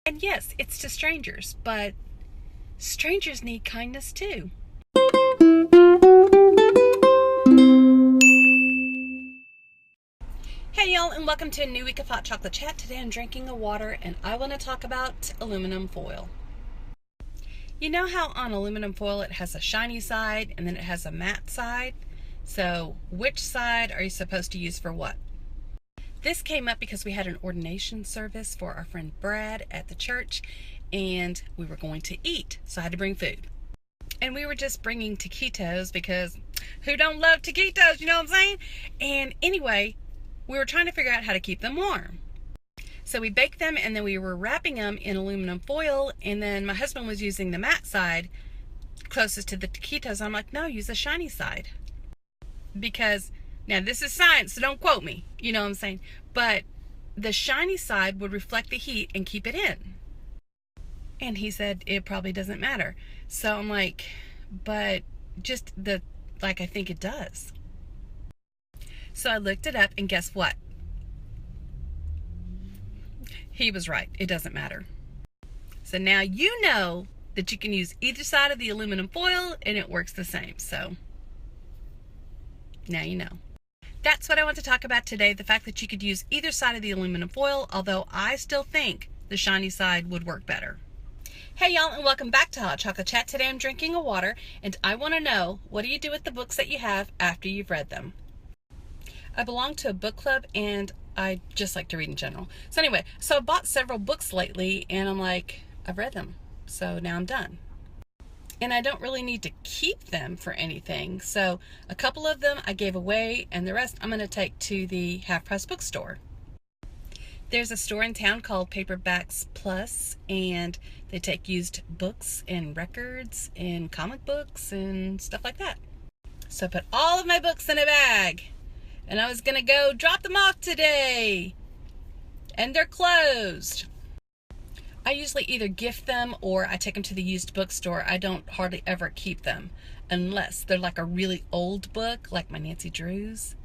And yes, it's to strangers, but strangers need kindness too. Hey y'all, and welcome to a new week of Hot Chocolate Chat. Today I'm drinking a water and I want to talk about aluminum foil. You know how on aluminum foil it has a shiny side and then it has a matte side? So which side are you supposed to use for what? This came up because we had an ordination service for our friend Brad at the church and we were going to eat, so I had to bring food. And we were just bringing taquitos because who don't love taquitos, you know what I'm saying? And anyway, we were trying to figure out how to keep them warm. So we baked them and then we were wrapping them in aluminum foil, and then my husband was using the matte side closest to the taquitos. I'm like, no, use the shiny side. Because now this is science, so don't quote me, you know what I'm saying? But the shiny side would reflect the heat and keep it in. And he said it probably doesn't matter. So I'm like, but I think it does. So I looked it up and guess what? He was right. It doesn't matter. So now you know that you can use either side of the aluminum foil and it works the same. So now you know. That's what I want to talk about today, the fact that you could use either side of the aluminum foil, although I still think the shiny side would work better. Hey y'all, and welcome back to Hot Chocolate Chat. Today I'm drinking a water, and I want to know, what do you do with the books that you have after you've read them? I belong to a book club, and I just like to read in general. So anyway, I bought several books lately, and I'm like, I've read them, so now I'm done. And I don't really need to keep them for anything. So a couple of them I gave away, and the rest I'm going to take to the half-price bookstore. There's a store in town called Paperbacks Plus, and they take used books and records and comic books and stuff like that. So I put all of my books in a bag, and I was going to go drop them off today. And they're closed. I usually either gift them or I take them to the used bookstore. I don't hardly ever keep them unless they're like a really old book, like my Nancy Drew's.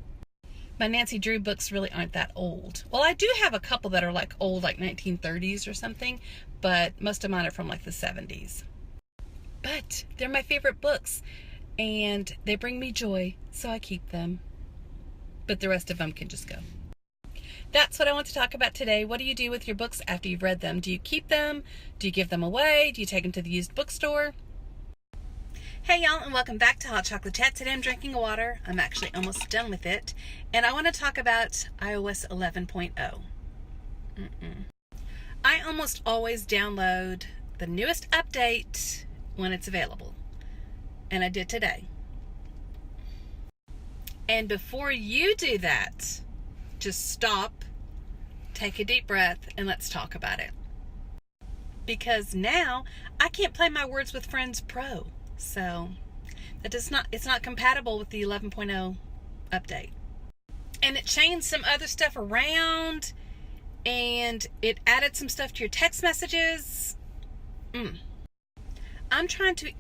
My Nancy Drew books really aren't that old. Well, I do have a couple that are like old, like 1930s or something, but most of mine are from like the 70s. But they're my favorite books and they bring me joy, so I keep them. But the rest of them can just go. That's what I want to talk about today. What do you do with your books after you've read them? Do you keep them? Do you give them away? Do you take them to the used bookstore? Hey y'all, and welcome back to Hot Chocolate Chat. Today I'm drinking a water. I'm actually almost done with it. And I want to talk about iOS 11.0. I almost always download the newest update when it's available. And I did today. And before you do that, just stop, take a deep breath, and let's talk about it. Because now I can't play my Words with Friends Pro. So it's not compatible with the 11.0 update. And it changed some other stuff around, and it added some stuff to your text messages. I'm trying to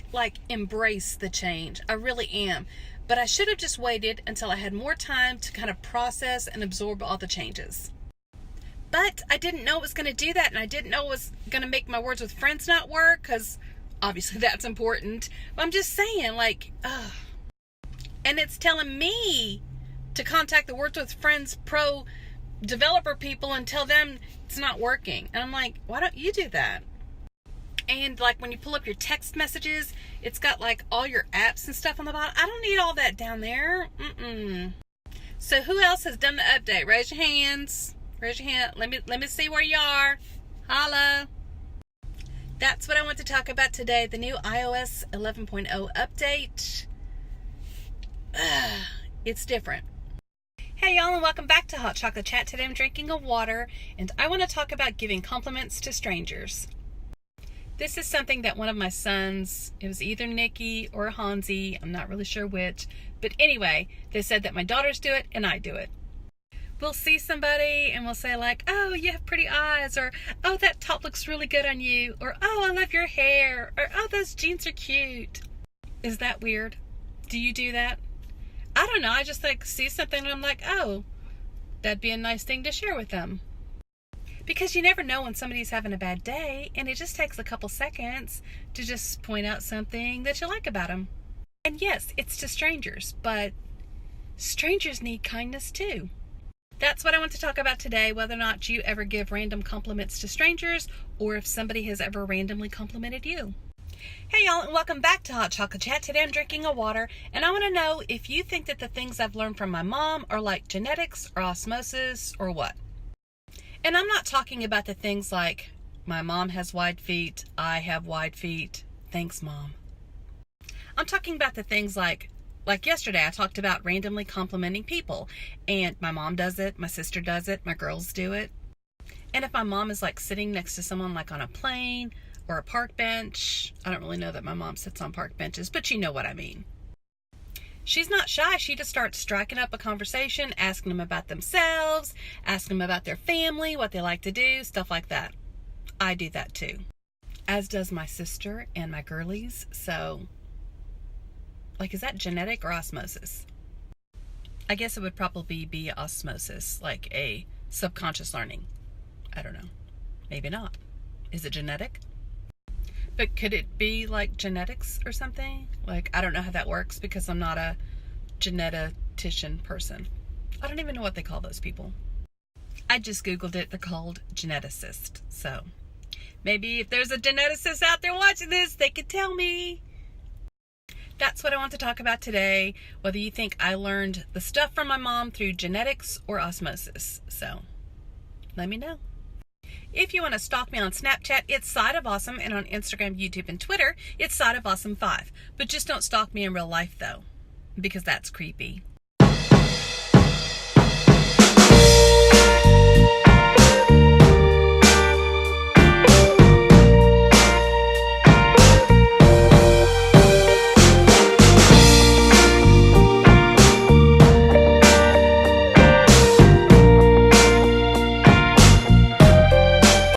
embrace the change. I really am. But I should have just waited until I had more time to kind of process and absorb all the changes. But I didn't know it was going to do that, and I didn't know it was going to make my Words with Friends not work, because obviously that's important. But I'm just saying, and it's telling me to contact the Words with Friends Pro developer people and tell them it's not working. And I'm like, why don't you do that? And when you pull up your text messages, it's got all your apps and stuff on the bottom. I don't need all that down there. So who else has done the update? Raise your hands. Raise your hand. Let me see where you are. Holla. That's what I want to talk about today. The new iOS 11.0 update. It's different. Hey y'all, and welcome back to Hot Chocolate Chat. Today I'm drinking a water, and I want to talk about giving compliments to strangers. This is something that one of my sons, it was either Nikki or Hansi, I'm not really sure which, but anyway, they said that my daughters do it and I do it. We'll see somebody and we'll say oh, you have pretty eyes, or oh, that top looks really good on you, or oh, I love your hair, or oh, those jeans are cute. Is that weird? Do you do that? I don't know, I just see something and I'm like, oh, that'd be a nice thing to share with them. Because you never know when somebody's having a bad day, and it just takes a couple seconds to just point out something that you like about them. And yes, it's to strangers, but strangers need kindness too. That's what I want to talk about today, whether or not you ever give random compliments to strangers, or if somebody has ever randomly complimented you. Hey y'all, and welcome back to Hot Chocolate Chat. Today I'm drinking a water, and I want to know if you think that the things I've learned from my mom are like genetics or osmosis or what. And I'm not talking about the things like, my mom has wide feet, I have wide feet, thanks mom. I'm talking about the things like yesterday I talked about randomly complimenting people, and my mom does it, my sister does it, my girls do it. And if my mom is like sitting next to someone like on a plane or a park bench, I don't really know that my mom sits on park benches, but you know what I mean. She's not shy. She just starts striking up a conversation, asking them about themselves, asking them about their family, what they like to do, stuff like that. I do that too. As does my sister and my girlies. So, is that genetic or osmosis? I guess it would probably be osmosis, like a subconscious learning. I don't know. Maybe not. Is it genetic? But could it be like genetics or something? I don't know how that works because I'm not a genetician person. I don't even know what they call those people. I just Googled it. They're called geneticists. So maybe if there's a geneticist out there watching this, they could tell me. That's what I want to talk about today. Whether you think I learned the stuff from my mom through genetics or osmosis. So let me know. If you want to stalk me on Snapchat, it's Side of Awesome, and on Instagram, YouTube, and Twitter, it's Side of Awesome 5. But just don't stalk me in real life, though, because that's creepy.